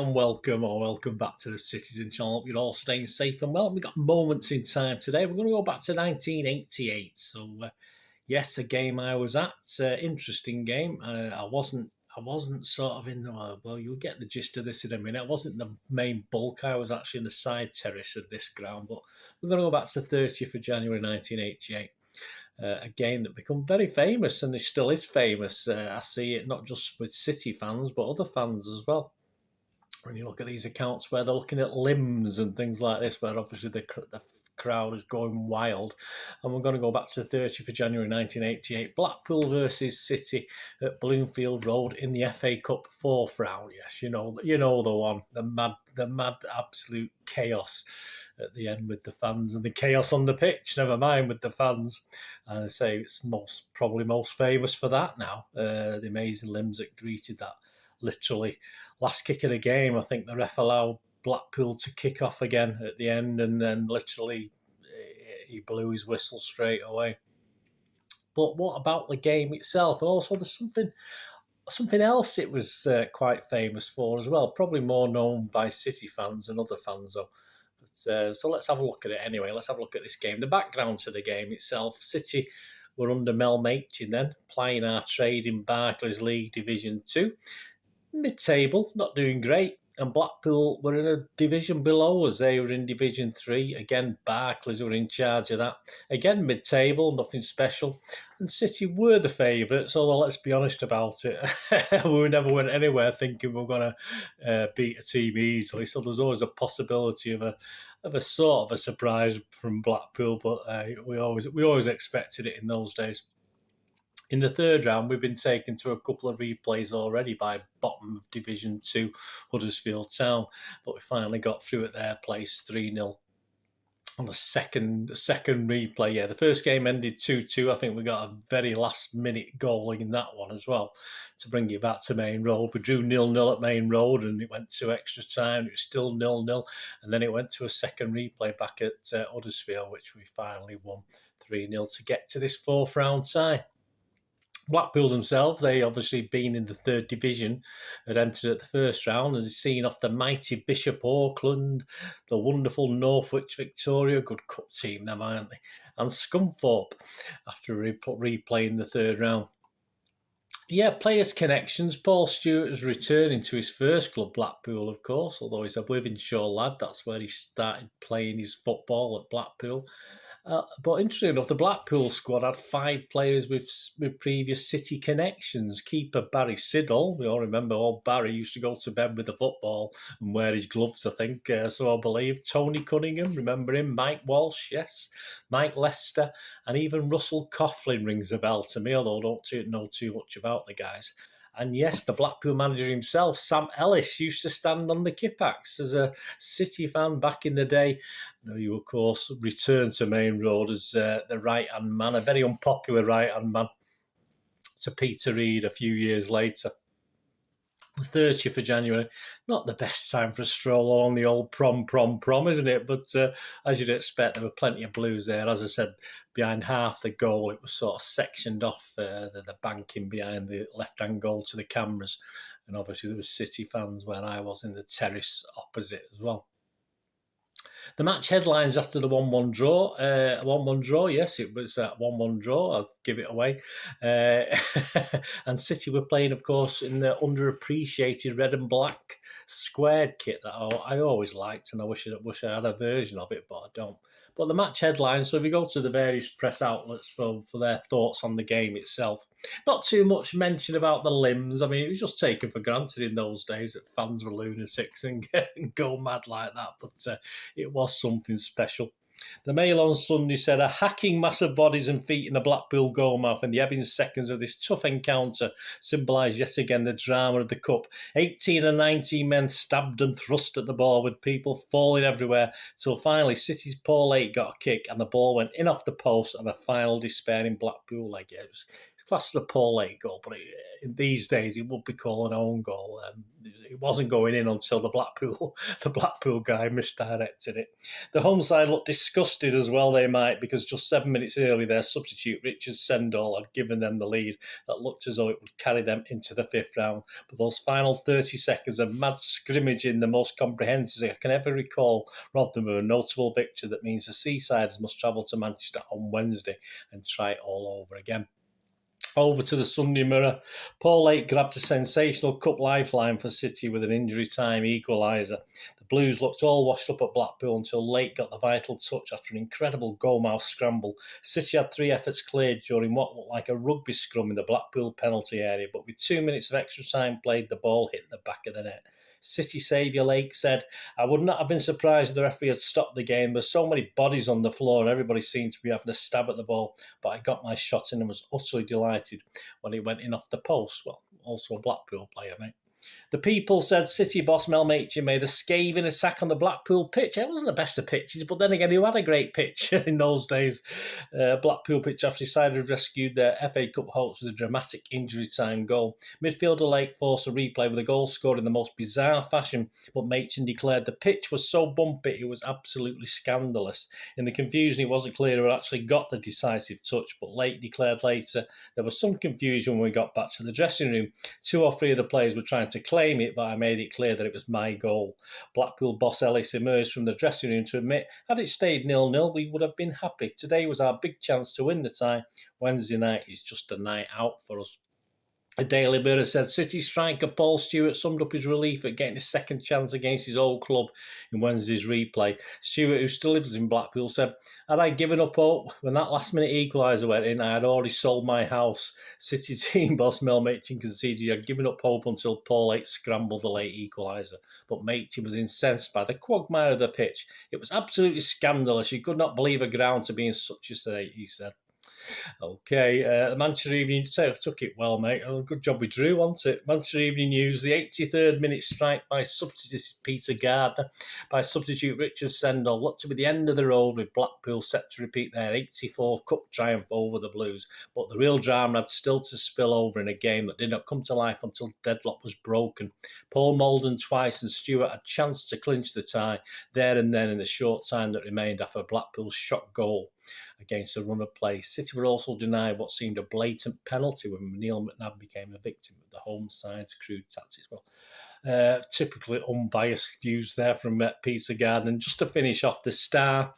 and welcome back to the Citizen channel. Hope you're all staying safe and well. We've got moments in time today. We're going to go back to 1988. So, yes, a game I was at. Interesting game. I wasn't sort of in the well. You'll get the gist of this in a minute. I wasn't in the main bulk. I was actually in the side terrace of this ground. But we're going to go back to the 30th of January 1988. A game that become very famous, and it still is famous. I see it not just with City fans, but other fans as well. When you look at these accounts where they're looking at limbs and things like this, where obviously the crowd is going wild. And we're going to go back to the 30th of January 1988. Blackpool versus City at Bloomfield Road in the FA Cup fourth round. Yes, you know the one, the mad absolute chaos at the end with the fans and the chaos on the pitch, never mind with the fans. And I say it's probably most famous for that now, the amazing limbs that greeted that literally last kick of the game. I think the ref allowed Blackpool to kick off again at the end, and then literally he blew his whistle straight away. But what about the game itself? And also there's something else it was quite famous for as well, probably more known by City fans and other fans though. So let's have a look at it anyway. Let's have a look at this game. The background to the game itself. City were under M.E.N then, plying our trade in Barclays League Division 2. Mid-table, not doing great. And Blackpool were in a division below us. They were in Division 3. Again, Barclays were in charge of that. Again, mid-table, nothing special. And City were the favourites, although let's be honest about it. We never went anywhere thinking we were going to beat a team easily. So there was always a possibility of a sort of a surprise from Blackpool, but we always expected it in those days. In the third round, we've been taken to a couple of replays already by bottom of Division 2 Huddersfield Town, but we finally got through at their place 3-0 on a second replay. Yeah, the first game ended 2-2. I think we got a very last-minute goal in that one as well to bring it back to Main Road. We drew 0-0 at Main Road, and it went to extra time. It was still 0-0, and then it went to a second replay back at Huddersfield, which we finally won 3-0 to get to this fourth round tie. Blackpool themselves, they obviously been in the third division, had entered at the first round and had seen off the mighty Bishop Auckland, the wonderful Northwich Victoria, good cup team them, aren't they? And Scunthorpe after replaying the third round. Yeah, players' connections. Paul Stewart is returning to his first club, Blackpool, of course, although he's a Wythenshawe lad. That's where he started playing his football at Blackpool. But interestingly enough, the Blackpool squad had 5 players with previous City connections. Keeper Barry Siddle, we all remember old Barry used to go to bed with the football and wear his gloves, I think, so I believe. Tony Cunningham, remember him? Mike Walsh, yes. Mike Lester, and even Russell Coughlin rings a bell to me, although I don't know too much about the guys. And yes, the Blackpool manager himself, Sam Ellis, used to stand on the Kippax as a City fan back in the day. You, of course, returned to Main Road as the right-hand man, a very unpopular right-hand man, to Peter Reid a few years later. The 30th of January, not the best time for a stroll along the old prom, isn't it? But as you'd expect, there were plenty of blues there. As I said, behind half the goal, it was sort of sectioned off the banking behind the left-hand goal to the cameras. And obviously there was City fans where I was in the terrace opposite as well. The match headlines after the 1-1 draw. 1-1 draw, yes, it was a 1-1 draw. I'll give it away. And City were playing, of course, in the underappreciated red and black squared kit that I always liked, and I wish I had a version of it, but I don't. But the match headlines, so if you go to the various press outlets for their thoughts on the game itself, not too much mention about the limbs. I mean, it was just taken for granted in those days that fans were lunatics and go mad like that, but it was something special. The Mail on Sunday said, a hacking mass of bodies and feet in the Blackpool goalmouth in the ebbing seconds of this tough encounter symbolised yet again the drama of the cup. 18 and 19 men stabbed and thrust at the ball with people falling everywhere till finally City's Paul 8 got a kick and the ball went in off the post and a final despairing Blackpool leg. It was classed as a Paul Lake goal, but these days it would be called an own goal. It wasn't going in until the Blackpool guy misdirected it. The home side looked disgusted as well, they might, because just 7 minutes early their substitute Richard Sendall had given them the lead that looked as though it would carry them into the fifth round. But those final 30 seconds of mad scrimmage in the most comprehensive I can ever recall robbed them of a notable victory that means the Seasiders must travel to Manchester on Wednesday and try it all over again. Over to the Sunday Mirror. Paul Lake grabbed a sensational cup lifeline for City with an injury time equaliser. The Blues looked all washed up at Blackpool until Lake got the vital touch after an incredible goalmouth scramble. City had 3 efforts cleared during what looked like a rugby scrum in the Blackpool penalty area, but with 2 minutes of extra time played, the ball hit the back of the net. City saviour Lake said, "I would not have been surprised if the referee had stopped the game. There's so many bodies on the floor and everybody seemed to be having a stab at the ball, but I got my shot in and was utterly delighted when it went in off the post." Well, also a Blackpool player, mate. The People said City boss M.E.N made a scathing attack on the Blackpool pitch. It wasn't the best of pitches, but then again, who had a great pitch in those days? Blackpool pitch after decided to rescue their FA Cup hopes with a dramatic injury time goal. Midfielder Lake forced a replay with a goal scored in the most bizarre fashion, but M.E.N declared the pitch was so bumpy it was absolutely scandalous. In the confusion, it wasn't clear who actually got the decisive touch, but Lake declared later there was some confusion when we got back to the dressing room. 2 or 3 of the players were trying to claim it, but I made it clear that it was my goal. Blackpool boss Ellis emerged from the dressing room to admit, had it stayed 0-0, we would have been happy. Today was our big chance to win the tie. Wednesday night is just a night out for us. A Daily Mirror said City striker Paul Stewart summed up his relief at getting a second chance against his old club in Wednesday's replay. Stewart, who still lives in Blackpool, said, "Had I given up hope when that last-minute equaliser went in, I had already sold my house." City team boss Mel Machin conceded he had given up hope until Paul Lake scrambled the late equaliser. But Machin was incensed by the quagmire of the pitch. "It was absolutely scandalous. You could not believe a ground to be in such a state," he said. Okay, the Manchester Evening took it well, mate. Oh, good job we drew, wasn't it? Manchester Evening News, the 83rd minute strike by substitute Peter Gardner, by substitute Richard Sendall, looked to be the end of the road with Blackpool set to repeat their 84 cup triumph over the Blues. But the real drama had still to spill over in a game that did not come to life until deadlock was broken. Paul Molden twice and Stewart had chance to clinch the tie there and then in the short time that remained after Blackpool's shot goal against a run of play. City were also denied what seemed a blatant penalty when Neil McNabb became a victim of the home side's crude tactics. Well, typically unbiased views there from Peter Gardner. And just to finish off, the Star,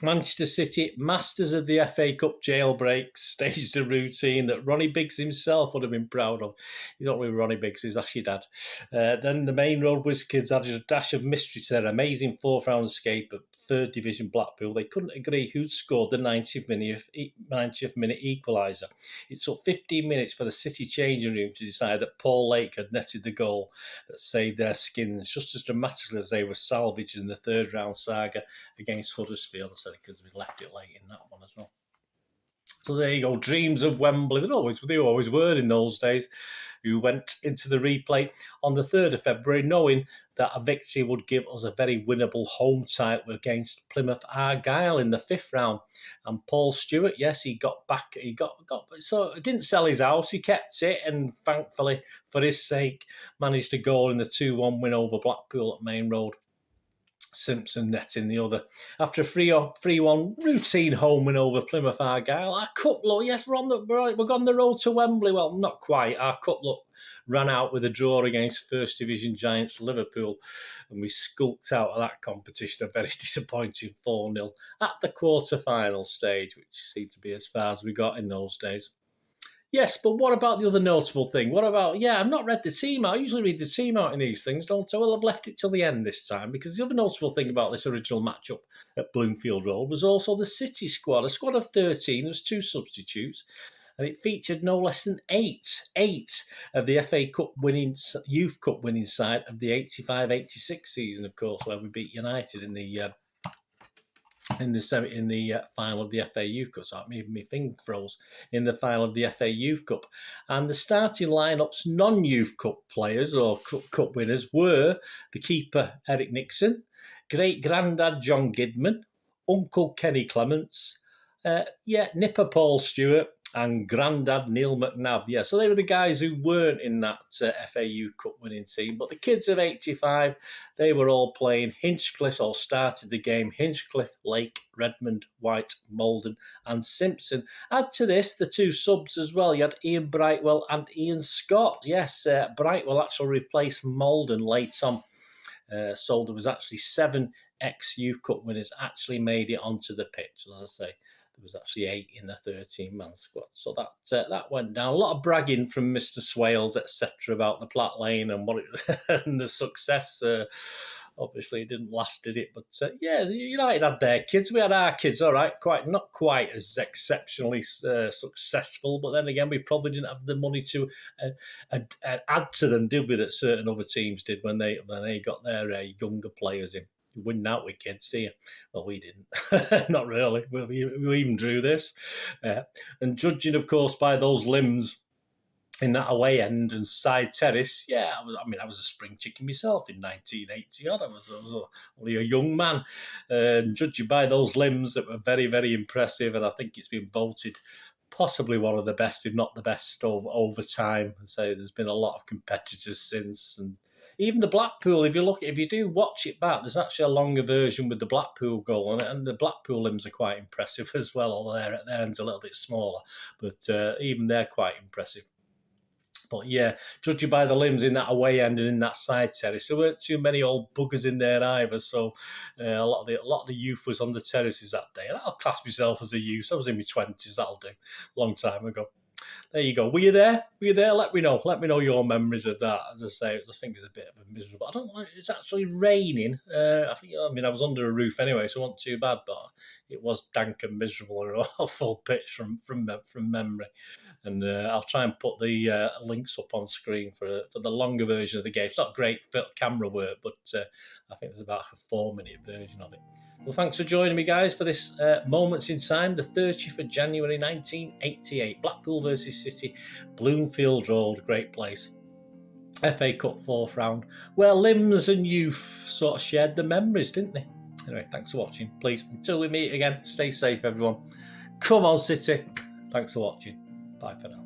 Manchester City, masters of the FA Cup jailbreak, staged a routine that Ronnie Biggs himself would have been proud of. You don't know who Ronnie Biggs is, that's your dad. Then the Main Road Whiz Kids added a dash of mystery to their amazing fourth-round escape at Third Division Blackpool. They couldn't agree who'd scored the 90th minute equaliser. It took 15 minutes for the City changing room to decide that Paul Lake had netted the goal that saved their skins just as dramatically as they were salvaged in the third round saga against Huddersfield. I said it because we left it late in that one as well. So there you go, dreams of Wembley. They always were in those days. Who went into the replay on the 3rd of February knowing that a victory would give us a very winnable home title against Plymouth Argyle in the 5th round. And Paul Stewart, yes, he got back. So he didn't sell his house. He kept it, and thankfully, for his sake, managed to goal in the 2-1 win over Blackpool at Main Road. Simpson netting the other. After a 3-1 routine home win over Plymouth Argyle, our cup look, yes, we're on the road to Wembley. Well, not quite. Our cup look ran out with a draw against First Division giants Liverpool, and we skulked out of that competition a very disappointing 4-0 at the quarter-final stage, which seemed to be as far as we got in those days. Yes, but what about the other notable thing? I've not read the team out. I usually read the team out in these things, don't I? Well, I've left it till the end this time, because the other notable thing about this original matchup at Bloomfield Road was also the City squad. A squad of 13, there was 2 substitutes, and it featured no less than 8 of the FA Cup Youth Cup winning side of the 85-86 season, of course, where we beat United in the final of the FA Youth Cup. So my thing froze in the final of the FA Youth Cup. And the starting lineup's non-Youth Cup players or Cup winners were the keeper Eric Nixon, great-granddad John Gidman, Uncle Kenny Clements, Nipper Paul Stewart, and Grandad Neil McNabb. Yeah, so they were the guys who weren't in that FAU Cup winning team. But the kids of 85, they were all playing Hinchcliffe, or started the game, Hinchcliffe, Lake, Redmond, White, Malden and Simpson. Add to this the two subs as well. You had Ian Brightwell and Ian Scott. Yes, Brightwell actually replaced Malden late on. So there was actually 7 ex-Youth Cup winners actually made it onto the pitch. As I say, there was actually 8 in the 13-man squad. So that went down. A lot of bragging from Mr. Swales, etc., about the Platt Lane and what it, and the success. Obviously, it didn't last, did it? But yeah, United had their kids. We had our kids, all right, not quite as exceptionally successful. But then again, we probably didn't have the money to add to them, did we? That certain other teams did when they got their younger players in. You wouldn't out with kids, do you? Well, we didn't. Not really. We even drew this. And judging, of course, by those limbs in that away end and side terrace, yeah, I was a spring chicken myself in 1980. I was only a young man. Judging by those limbs that were very, very impressive, and I think it's been voted possibly one of the best, if not the best, over time. So there's been a lot of competitors since, and even the Blackpool. If you do watch it back, there's actually a longer version with the Blackpool goal on it, and the Blackpool limbs are quite impressive as well. Although their end's a little bit smaller, but even they're quite impressive. But yeah, judging by the limbs in that away end and in that side terrace, there weren't too many old buggers in there either. So a lot of the youth was on the terraces that day. And I'll class myself as a youth. I was in my 20s. That'll do. Long time ago. There you go. Were you there? Let me know. Let me know your memories of that. As I say, I think it's a bit of a miserable. I don't know. It's actually raining. I I was under a roof anyway, so it wasn't too bad. But it was dank and miserable, an awful pitch from memory. And I'll try and put the links up on screen for the longer version of the game. It's not great camera work, but I think there's about a 4-minute version of it. Well, thanks for joining me, guys, for this Moments in Time, the 30th of January 1988. Blackpool versus City, Bloomfield Road, great place. FA Cup 4th round, where limbs and youth sort of shared the memories, didn't they? Anyway, thanks for watching. Please, until we meet again, stay safe, everyone. Come on, City. Thanks for watching. Bye for now.